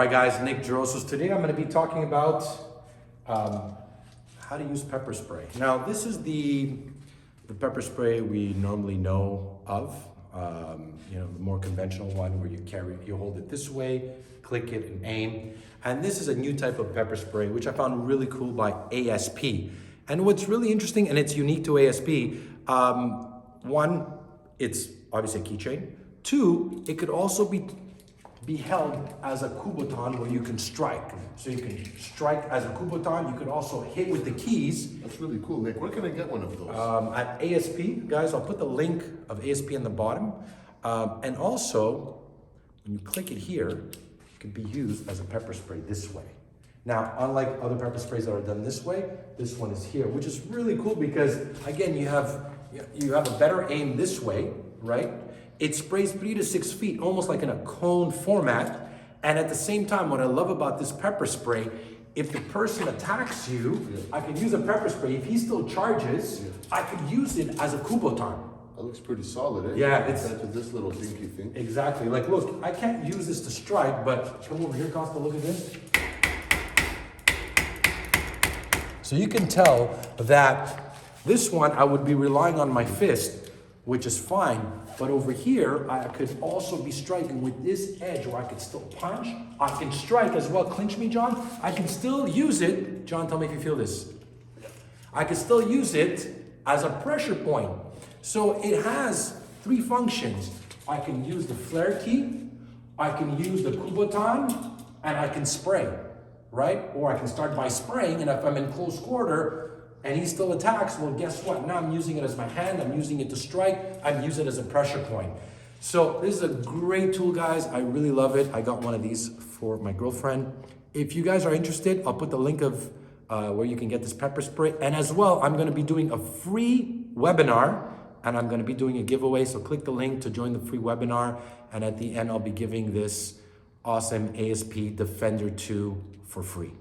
All right guys, Nick Drossos. Today I'm going to be talking about how to use pepper spray. Now this is the pepper spray we normally know of, the more conventional one where you hold it this way, click it and aim. And this is a new type of pepper spray which I found really cool by ASP. And what's really interesting, and it's unique to ASP, one, it's obviously a keychain. Two, it could also be held as a kubotan where you can strike. So you can strike as a kubotan. You could also hit with the keys. That's really cool, Nick. Where can I get one of those? At ASP, guys, I'll put the link of ASP in the bottom. And also, when you click it here, it can be used as a pepper spray this way. Now, unlike other pepper sprays that are done this way, this one is here, which is really cool because, again, you have a better aim this way, right? It sprays 3 to 6 feet, almost like in a cone format. And at the same time, what I love about this pepper spray, if the person attacks you, I can use a pepper spray. If he still charges, I could use it as a kubotan. That looks pretty solid, eh? Yeah, it's compared to this little dinky thing. Exactly. Like, look, I can't use this to strike, but come over here, Costa, look at this. So you can tell that this one, I would be relying on my fist, which is fine. But over here, I could also be striking with this edge where I could still punch. I can strike as well. Clinch me, John. I can still use it. John, tell me if you feel this. I can still use it as a pressure point. So it has 3 functions. I can use the flare key, I can use the kubotan, and I can spray, right? Or I can start by spraying, and if I'm in close quarter, and he still attacks, well, guess what? Now I'm using it as my hand, I'm using it to strike, I'm using it as a pressure point. So this is a great tool, guys. I really love it. I got one of these for my girlfriend. If you guys are interested, I'll put the link of where you can get this pepper spray. And as well, I'm gonna be doing a free webinar, and I'm gonna be doing a giveaway. So click the link to join the free webinar. And at the end, I'll be giving this awesome ASP Defender 2 for free.